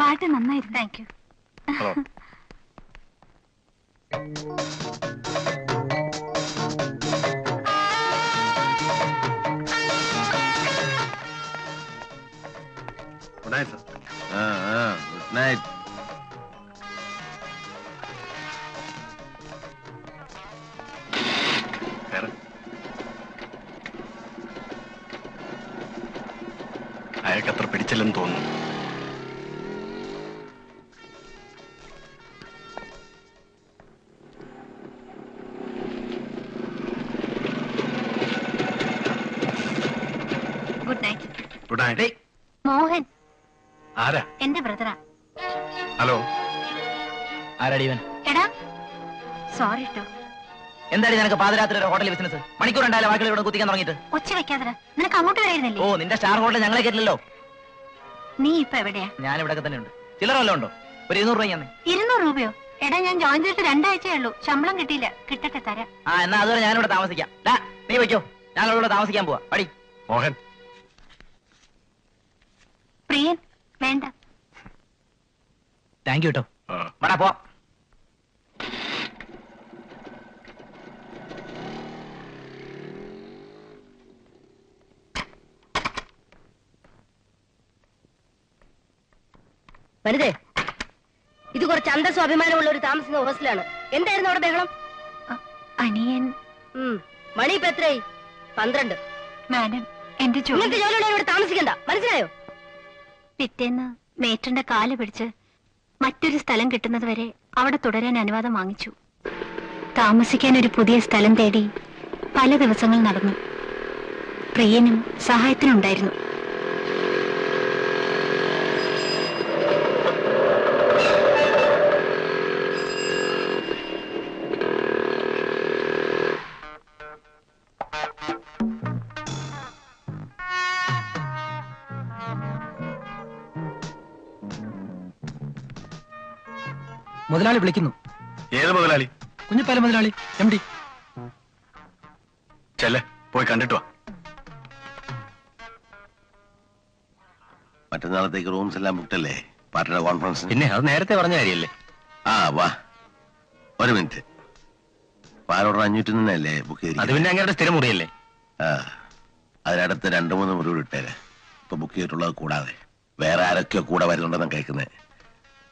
പാട്ട് നന്നായിരുന്നു. Thank you. Good night sir. Good night. അയാൾക്ക് അത്ര പിടിച്ചില്ലെന്ന് തോന്നുന്നു. Good night. Good night. Mohan ആരാ? എന്റെ ബ്രദറാ. ഹലോ. ആരാടിവൻ? എടാ സോറി ട്ടോ. എന്താടി നിനക്ക് പാതിരാത്രി ഹോട്ടൽ ബിസിനസ്? മണിക്കൂർ ഉണ്ടായാലും ബാക്കിയുള്ള ഇവിടെ കുത്തിക്കാൻ തുടങ്ങിയിട്ട്. ഒച്ച വെക്കാതെ. നിനക്ക് അങ്ങോട്ട് വരായിരുന്നല്ലേ? ഓ, നിന്റെ സ്റ്റാർ ഹോട്ടൽ ഞങ്ങളെ കേട്ടില്ലല്ലോ. നീ ഇപ്പൊ എവിടെയാ? ഞാൻ ഇവിടെ തന്നെ ഉണ്ട്. ചില്ലറ വല്ലതും ഉണ്ടോ? ഒരു 200 രൂപ. 200 രൂപയോ? എടാ ഞാൻ ജോയിൻ ചെയ്തിട്ട് 2 ആഴ്ചയേ ഉള്ളൂ. ശമ്പളം കിട്ടിയില്ല. കിട്ടട്ടെ തരാം. എന്നാ അതുവരെ ഞാനിവിടെ താമസിക്കാം. നീ വയ്ക്കോ, ഞാൻ ഇവിടെ താമസിക്കാൻ പോവാ. പടി. മോഹൻ. പ്രിയൻ വേണ്ട. താങ്ക് യു കേട്ടോ. വടാ പോ. വനിതേ, ഇത് കുറച്ച് അന്തസ്സും അഭിമാനമുള്ള ഒരു താമസിക്കുന്ന ഹോസ്റ്റലാണ്. എന്തായിരുന്നു അവിടെ ബഹളം? അനിയൻ. മണി ഇപ്പൊ എത്രയായി? 12. മാഡം എന്റെ നിങ്ങൾക്ക് ജോലിയുള്ളവരോട് താമസിക്കണ്ട, മനസ്സിലായോ? പിറ്റേന്ന് മേറ്റന്റെ കാല് പിടിച്ച് മറ്റൊരു സ്ഥലം കിട്ടുന്നത് വരെ അവിടെ തുടരാൻ അനുവാദം വാങ്ങിച്ചു. താമസിക്കാൻ ഒരു പുതിയ സ്ഥലം തേടി പല ദിവസങ്ങൾ നടന്നു. പ്രിയനും സഹായത്തിനുണ്ടായിരുന്നു. മുതലാളി വിളിക്കുന്നു. ഏത് മുതലാളി? കുഞ്ഞിപ്പാല മുതലാളി, MD. ചെല്ലേ, പോയി കണ്ടിട്ട് വാ. മറ്റന്നാളത്തേക്ക് റൂംസ് എല്ലാം ബുക്ക്ഡല്ലേ? പാർട്ടിയുടെ കോൺഫറൻസ്. പിന്നെ അത് നേരത്തെ പറഞ്ഞ കാര്യല്ലേ? വാ, ഒരു മിനിറ്റ്. പാലോട് 500 ബുക്ക് ചെയ്ത്. അത് പിന്നെ അങ്ങനെ സ്ഥിരം മുറിയല്ലേ? അതിനടുത്ത് 2-3 മുറികൾ ഇട്ടേരെ. ഇപ്പൊ ബുക്ക് ചെയ്തിട്ടുള്ളത് കൂടാതെ വേറെ ആരൊക്കെയോ കൂടെ വരുന്നുണ്ടെന്നാണ് കേൾക്കുന്നത്.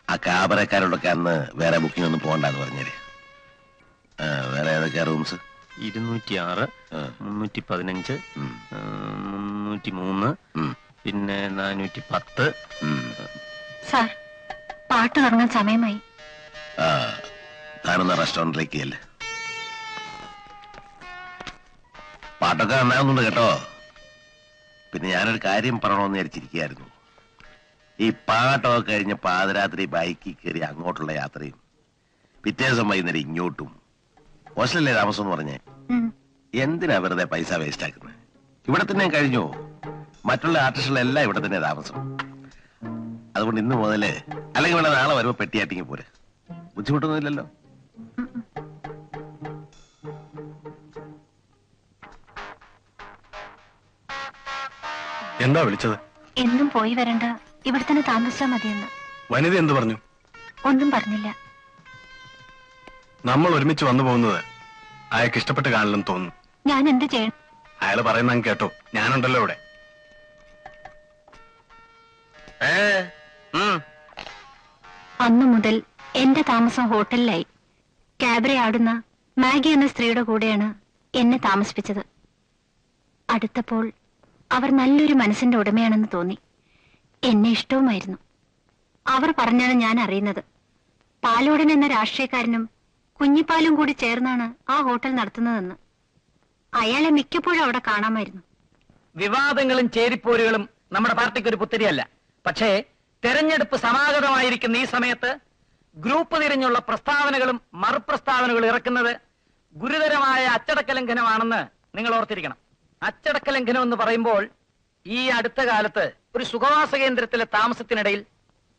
ആ കാബറക്കാരോടൊക്കെ അന്ന് വേറെ ബുക്കിംഗ് ഒന്നും പോകണ്ടെന്ന് പറഞ്ഞേര്. വേറെ ഏതൊക്കെയാ റൂംസ്? 206, 315, 303, പിന്നെ 410. സാർ, പാട്ട് തുടങ്ങാൻ സമയമായി. താനൊന്ന് റെസ്റ്റോറന്റിലേക്ക് അല്ലേ? പാട്ടൊക്കെ നന്നാകുന്നുണ്ട് കേട്ടോ. പിന്നെ ഞാനൊരു കാര്യം പറയണമെന്ന് വിചാരിച്ചിരിക്കുകയായിരുന്നു. ഈ പാട്ടൊക്കെ കഴിഞ്ഞ് പാതിരാത്രി ബൈക്കിൽ കയറി അങ്ങോട്ടുള്ള യാത്രയും പിറ്റേ ദിവസം വൈകുന്നേരം ഇങ്ങോട്ടും. ഹോസ്റ്റലല്ലേ താമസം എന്ന് പറഞ്ഞേ? എന്തിനാ വെറുതെ പൈസ വേസ്റ്റ് ആക്കുന്നത്? ഇവിടെ തന്നെ കഴിഞ്ഞു. മറ്റുള്ള ആർട്ടിസ്റ്റുകളെല്ലാം ഇവിടെ തന്നെ താമസം. അതുകൊണ്ട് ഇന്ന് മുതല്, അല്ലെങ്കിൽ വേണം നാളെ വരുമ്പോ പെട്ടിയാട്ടിങ്ങി പോരെ. ബുദ്ധിമുട്ടൊന്നുമില്ലല്ലോ. എന്താ വിളിച്ചത്? എന്നും പോയി വരണ്ട, ഇവിടെ തന്നെ താമസിച്ചാൽ മതിയെന്ന്. വനിത എന്ത് പറഞ്ഞു? ഒന്നും പറഞ്ഞില്ല. നമ്മൾ ഒരുമിച്ച് വന്നു പോകുന്നത് അയാൾക്ക് ഇഷ്ടപ്പെട്ട് കാണില്ലെന്ന് തോന്നുന്നു. ഞാൻ എന്ത് ചെയ്യണം? അയാൾ പറയുന്ന കേട്ടോ, ഞാനുണ്ടല്ലോ ഇവിടെ. അന്നു മുതൽ എന്റെ താമസം ഹോട്ടലിലായി. ക്യാബറെ ആടുന്ന മാഗി എന്ന സ്ത്രീയുടെ കൂടെയാണ് എന്നെ താമസിപ്പിച്ചത്. അടുത്തപ്പോൾ അവർ നല്ലൊരു മനസ്സിന്റെ ഉടമയാണെന്ന് തോന്നി. എന്നെ ഇഷ്ടവുമായിരുന്നു. അവർ പറഞ്ഞാണ് ഞാൻ അറിയുന്നത്. പാലോടൻ എന്ന രാഷ്ട്രീയക്കാരനും കുഞ്ഞിപ്പാലും കൂടി ചേർന്നാണ് ആ ഹോട്ടൽ നടത്തുന്നതെന്ന്. അയാളെ മിക്കപ്പോഴും അവിടെ കാണാമായിരുന്നു. വിവാദങ്ങളും ചേരിപ്പോരുകളും നമ്മുടെ പാർട്ടിക്ക് ഒരു പുത്തിരിയല്ല. പക്ഷേ തെരഞ്ഞെടുപ്പ് സമാഗതമായിരിക്കുന്ന ഈ സമയത്ത് ഗ്രൂപ്പ് തിരിഞ്ഞുള്ള പ്രസ്താവനകളും മറുപ്രസ്താവനകളും ഇറക്കുന്നത് ഗുരുതരമായ അച്ചടക്ക ലംഘനമാണെന്ന് നിങ്ങൾ ഓർത്തിരിക്കണം. അച്ചടക്ക ലംഘനം എന്ന് പറയുമ്പോൾ ഈ അടുത്ത കാലത്ത് ഒരു സുഖവാസ കേന്ദ്രത്തിലെ താമസത്തിനിടയിൽ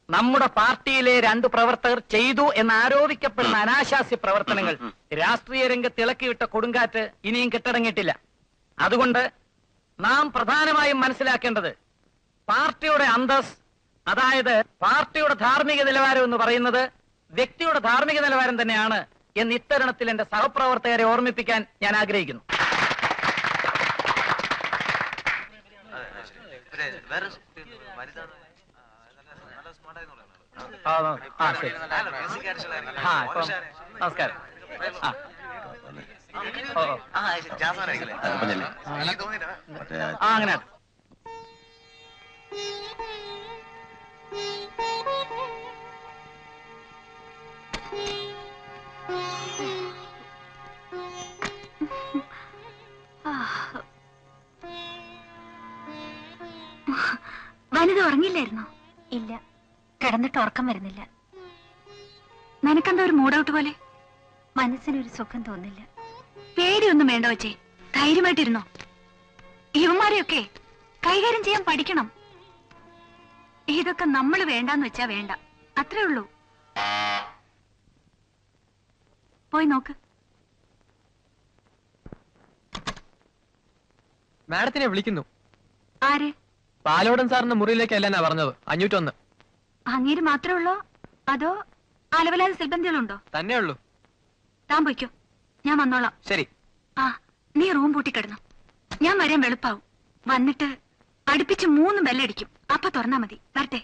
നമ്മുടെ പാർട്ടിയിലെ 2 പ്രവർത്തകർ ചെയ്തു എന്നാരോപിക്കപ്പെടുന്ന അനാശാസ്യ പ്രവർത്തനങ്ങൾ രാഷ്ട്രീയ രംഗത്ത് ഇളക്കിവിട്ട കൊടുങ്കാറ്റ് ഇനിയും കെട്ടടങ്ങിയിട്ടില്ല. അതുകൊണ്ട് നാം പ്രധാനമായും മനസ്സിലാക്കേണ്ടത് പാർട്ടിയുടെ അന്തസ്, അതായത് പാർട്ടിയുടെ ധാർമ്മിക നിലവാരം എന്ന് പറയുന്നത് വ്യക്തിയുടെ ധാർമ്മിക നിലവാരം തന്നെയാണ് എന്ന് ഇത്തരണത്തിൽ എന്റെ സഹപ്രവർത്തകരെ ഓർമ്മിപ്പിക്കാൻ ഞാൻ ആഗ്രഹിക്കുന്നു. നമസ്കാരം. അങ്ങനെ വനിത ഉറങ്ങില്ലായിരുന്നോ? ഇല്ല, കിടന്നിട്ട് ഉറക്കം വരുന്നില്ല. നിനക്കെന്താ ഒരു മൂഡൌട്ട് പോലെ? മനസ്സിനൊരു സുഖം തോന്നില്ല. പേടിയൊന്നും വേണ്ട വെച്ചേ, ധൈര്യമായിട്ടിരുന്നോ. ഇവന്മാരെയൊക്കെ കൈകാര്യം ചെയ്യാൻ പഠിക്കണം. ഇതൊക്കെ നമ്മൾ വേണ്ടാന്ന് വെച്ചാ വേണ്ട, അത്രേ ഉള്ളൂ. പോയി നോക്ക്. മാഡത്തിനെ വിളിക്കുന്നു. ആരെ? പാലോടൻ സാറിന്റെ മുറിയിലേക്ക് അല്ലെന്നാ പറഞ്ഞത്. 501. അങ്ങേര് മാത്രമേ ഉള്ളോ അതോ അലവലാതെ സിൽബന്ധികളുണ്ടോ? തന്നെ ഉള്ളൂ. താൻ പോയിക്കോ, ഞാൻ വന്നോളാം. ശരി. ആ, നീ റൂം പൂട്ടിക്കിടന്നു. ഞാൻ വരാൻ വെളുപ്പാവും. വന്നിട്ട് അടുപ്പിച്ച് 3 ബെല്ലടിക്കും. അപ്പൊ തുറന്നാ മതി. വരട്ടെ.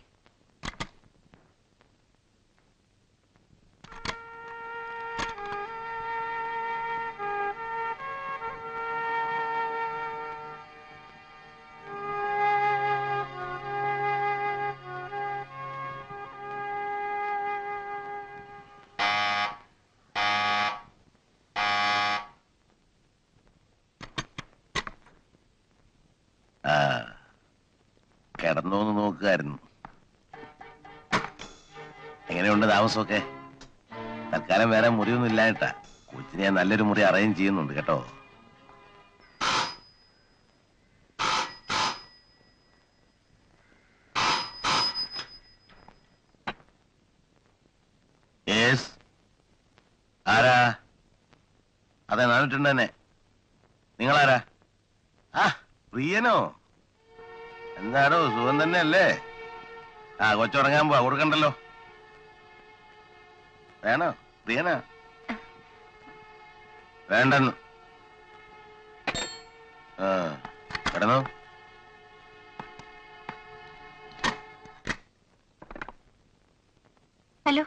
കിടന്നോന്ന് നോക്കുമായിരുന്നു. എങ്ങനെയുണ്ട് താമസമൊക്കെ? തൽക്കാലം വേറെ മുറിയൊന്നും ഇല്ലായിട്ടാ. കൊച്ചിനെ ഞാൻ നല്ലൊരു മുറി അറേഞ്ച് ചെയ്യുന്നുണ്ട് കേട്ടോ. ആരാ? അതെ, 402 തന്നെ. നിങ്ങളാരാ? ആ, പ്രിയനോ? എന്താടോ, സുഖം തന്നെ അല്ലേ? ആ, കൊച്ചുറങ്ങാൻ പോവാ, കൊടുക്കണ്ടല്ലോ. വേണോ? പ്രിയനാ? വേണ്ടെന്ന്. ആ, കിടന്നോ. ഹലോ.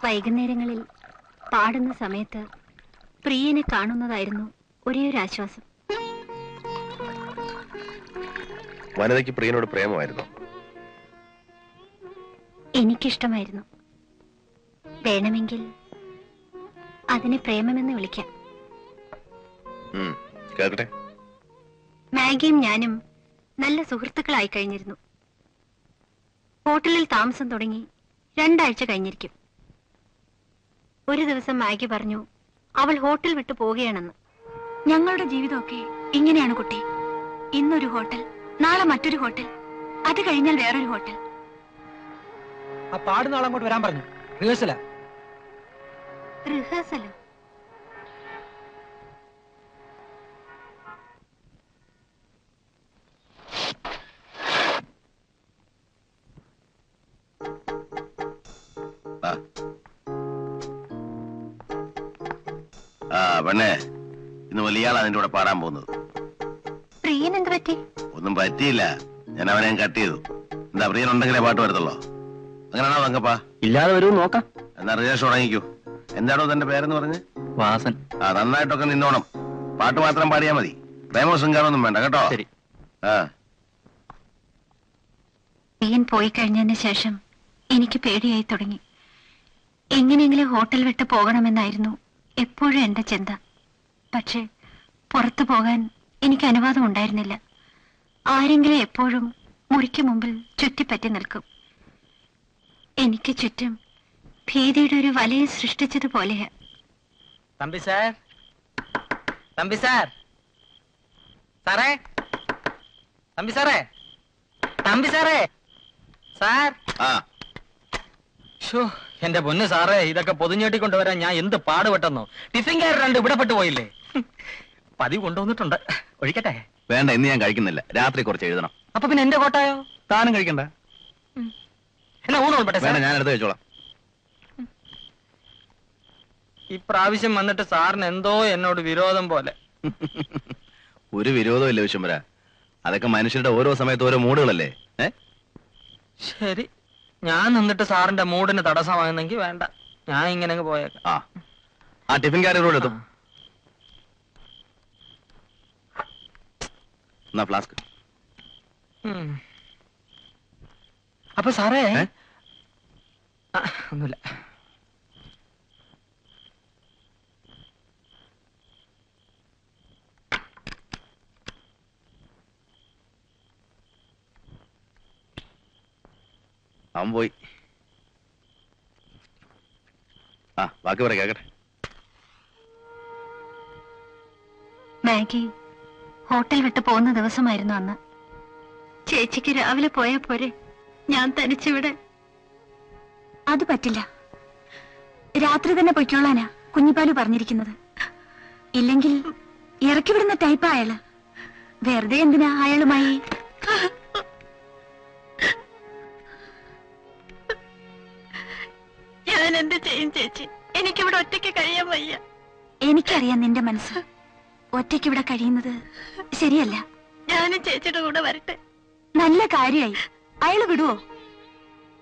വൈകുന്നേരങ്ങളിൽ പാടുന്ന സമയത്ത് പ്രിയനെ കാണുന്നതായിരുന്നു ഒരേ ഒരു ആശ്വാസം. വനിതയ്ക്ക് പ്രിയനോട് പ്രേമമായിരുന്നു. എനിക്കിഷ്ടമായിരുന്നു. വേണമെങ്കിൽ അതിനെ പ്രേമമെന്ന് വിളിക്കാം. കേൾക്കട്ടെ. മാഗിയും ഞാനും നല്ല സുഹൃത്തുക്കളായി കഴിഞ്ഞിരുന്നു. ഹോട്ടലിൽ താമസം തുടങ്ങി 2 ആഴ്ച കഴിഞ്ഞിരിക്കും. ഒരു ദിവസം മാഗി പറഞ്ഞു അവൾ ഹോട്ടൽ വിട്ടു പോവുകയാണെന്ന്. ഞങ്ങളുടെ ജീവിതമൊക്കെ ഇങ്ങനെയാണ് കുട്ടി. ഇന്നൊരു ഹോട്ടൽ, നാളെ മറ്റൊരു ഹോട്ടൽ, അത് കഴിഞ്ഞാൽ വേറൊരു ഹോട്ടൽ. ആ പാടുന്ന ആളങ്ങോട്ട് വരാൻ പറഞ്ഞു. റിഹേഴ്സലാ. റിഹേഴ്സലോ? ആ പെണ്ണേ, ഇന്ന് വലിയ ആളാ നിന്റെ കൂടെ പാടാൻ പോകുന്നത്. പ്രിയൻ എന്ത് പറ്റി? ഒന്നും പറ്റിയില്ല, ഞാൻ അവനെ കട്ട് ചെയ്തു. എന്താ, പ്രിയൻ ഉണ്ടെങ്കിലേ പാട്ട് വരത്തുള്ളോ? അങ്ങനെയാണോ തങ്കപ്പാ? ഇല്ലാതെ വരും നോക്കാം. എന്നാ റിഹേഴ്സൽ തുടങ്ങിക്കൂ. എന്താണോ തന്റെ പേരെന്ന് പറഞ്ഞ്? വാസൻ. ആ, നന്നായിട്ടൊക്കെ നിന്നോണം. പാട്ട് മാത്രം പാടിയാ മതി. പ്രേമോ ശൃംഗാരമൊന്നും വേണ്ട കേട്ടോ. ശരി. ആ, പ്രിയൻ പോയി കഴിഞ്ഞതിന് ശേഷം എനിക്ക് പേടിയായി തുടങ്ങി. എങ്ങനെയെങ്കിലും ഹോട്ടൽ വിട്ട് പോകണമെന്നായിരുന്നു എപ്പോഴും എന്റെ ചിന്ത. പക്ഷെ പുറത്തു പോകാൻ എനിക്ക് അനുവാദം ഉണ്ടായിരുന്നില്ല. ആരെങ്കിലും എപ്പോഴും മുറിക്ക് മുമ്പിൽ ചുറ്റിപ്പറ്റി നിൽക്കും. എനിക്ക് ചുറ്റും ഭീതിയുടെ ഒരു വലയം സൃഷ്ടിച്ചതുപോലെയാ. തമ്പി സാർ, തമ്പി സാർ, സാറേ, തമ്പി സാറേ, തമ്പി സാറേ, സാർ. ആ, എന്റെ പൊന്ന് സാറേ, ഇതൊക്കെ പൊതിഞ്ഞേട്ടി കൊണ്ടുവരാൻ ഞാൻ എന്ത് പാടുപെട്ടെന്നോ. ടിഫിൻകാർ രണ്ട് ഇവിടെ പെട്ട് പോയില്ലേ. പതിവ് കൊണ്ടുവന്നിട്ടുണ്ട്. ഒഴിക്കട്ടെ? വേണ്ട, ഇന്ന് ഞാൻ കഴിക്കുന്നില്ല. രാത്രി കുറച്ച് എഴുതണം. അപ്പൊ പിന്നെ എന്റെ കോട്ടായോ? താനും കഴിക്കണ്ട. എന്നാ ഊണ് കൊള്ളട്ടെ വേണ്ട, സാർ? ഞാൻ എടുത്ത് കഴിച്ചോളാം. ഇപ്രാവശ്യം വന്നിട്ട് സാറിന് എന്തോ എന്നോട് വിരോധം പോലെ. ഒരു വിരോധവും ഇല്ല വിശ്വംബര. അതൊക്കെ മനുഷ്യരുടെ ഓരോ സമയത്ത് ഓരോ മൂടുകളല്ലേ. ശരി, ഞാൻ നിന്നിട്ട് സാറിന്റെ മൂഡിന് തടസ്സമാകുന്നെങ്കിൽ വേണ്ട, ഞാൻ ഇങ്ങനെ അങ്ങ് പോയേക്കാം. ആ ടിഫിൻകാരോട് എത്തും. എന്നാ ഫ്ലാസ്ക്. അപ്പൊ സാറേ, ഒന്നുമില്ല. അവൻ പോയി. ബാക്കി പറ, കേക്കട്ടെ. മാഗി ഹോട്ടൽ വിട്ട് പോകുന്ന ദിവസമായിരുന്നു അന്ന്. ചേച്ചിക്ക് രാവിലെ പോയാ പോരെ, ഞാൻ തനിച്ചിവിടെ. അത് പറ്റില്ല. രാത്രി തന്നെ പൊയ്ക്കോളാനാ കുഞ്ഞിപ്പാലു പറഞ്ഞിരിക്കുന്നത്. ഇല്ലെങ്കിൽ ഇറക്കി വിടുന്ന ടൈപ്പാ അയാള്. വെറുതെ എന്തിനാ അയാളുമായി? ഞാൻ എന്ത് ചെയ്യും ചേച്ചി? എനിക്കിവിടെ ഒറ്റയ്ക്ക് കഴിയാൻ വയ്യ. എനിക്കറിയാം നിന്റെ മനസ്സ്. ഒറ്റയ്ക്ക് ഇവിടെ കഴിയുന്നത് ശരിയല്ല. ഞാനും ചേച്ചിയുടെ കൂടെ വരട്ടെ. നല്ല കാര്യായി. അയാള് വിടുവോ?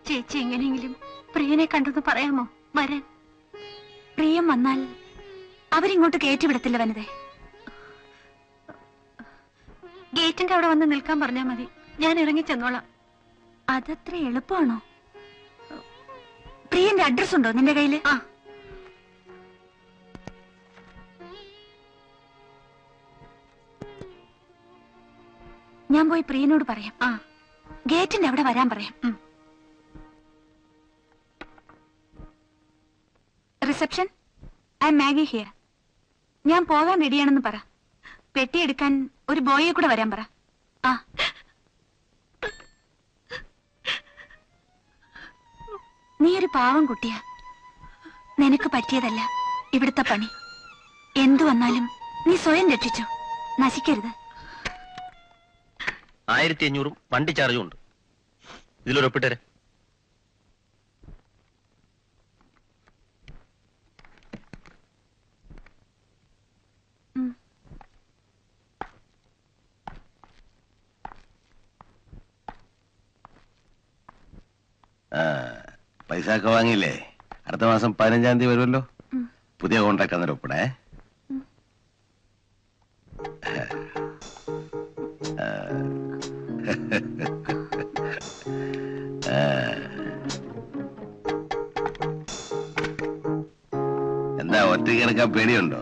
ചേച്ചി എങ്ങനെയെങ്കിലും പ്രിയനെ കണ്ടെന്ന് പറയാമോ? വരാൻ. പ്രിയം വന്നാൽ അവരിങ്ങോട്ട് കയറ്റിവിടത്തില്ല വനിതേ. ഗേറ്റിന്റെ അവിടെ വന്ന് നിൽക്കാൻ പറഞ്ഞാ മതി, ഞാൻ ഇറങ്ങി ചെന്നോളാം. അതത്ര എളുപ്പമാണോ? പ്രിയന്റെ അഡ്രസ് ഉണ്ടോ നിന്റെ കയ്യില്? ഞാൻ പോയി പ്രിയനോട് പറയാം. ഗേറ്റിന്റെ അവിടെ വരാൻ പറയാം. Reception, I M Maggi here. ഞാൻ പോകാൻ റെഡിയാണെന്ന് പറ. പെട്ടിയെടുക്കാൻ ഒരു ബോയെ കൂടെ വരാൻ പറ. നീ ഒരു പാവം കുട്ടിയാ. നിനക്ക് പറ്റിയതല്ല ഇവിടുത്തെ പണി. എന്തു വന്നാലും നീ സ്വയം രക്ഷിച്ചോ, നശിക്കരുത്. 1500 വണ്ടി ചാർജും ഉണ്ട്. ഇതിലൊരു ഒപ്പിട്ടേരെ. പൈസ ഒക്കെ വാങ്ങിയില്ലേ? അടുത്ത മാസം 15-ാം തീയതി വരുമല്ലോ. പുതിയ കോൺട്രാക്ട് അന്നേരം ഒപ്പിടേ. എന്താ ഒറ്റയ്ക്ക് കിടക്കാൻ പേടിയുണ്ടോ?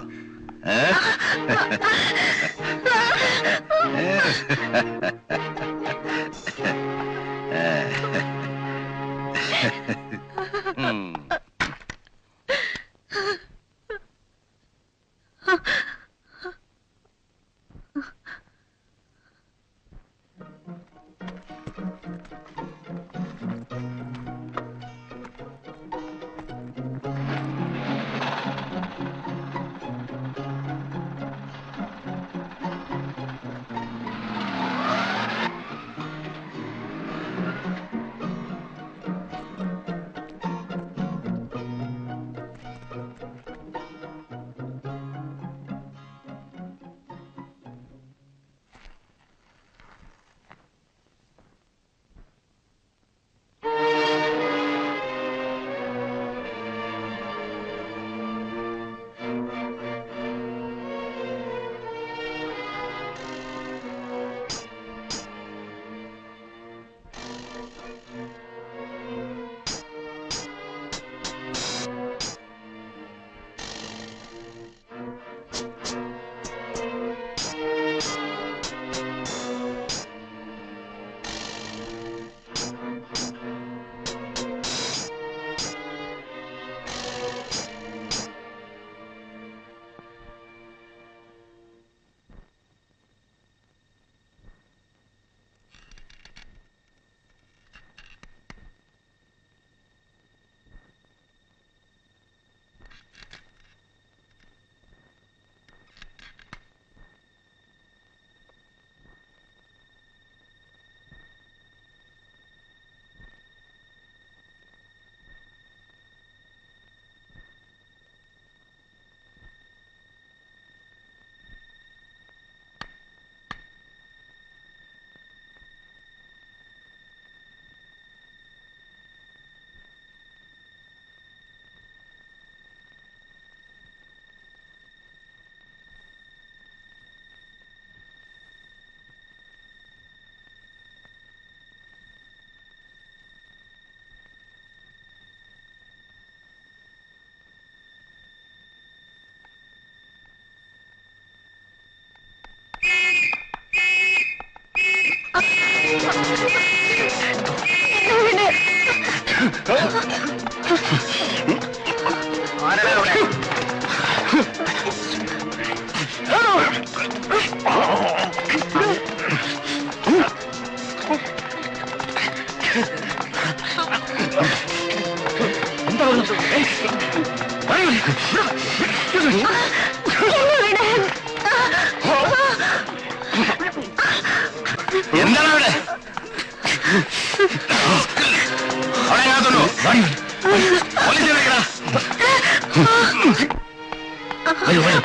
എന്താണ് അവിടെ അവിടെ എങ്ങാത്തുണ്ടോ പോലീസിനെ വിളിക്കടാ. വരൂ വരൂ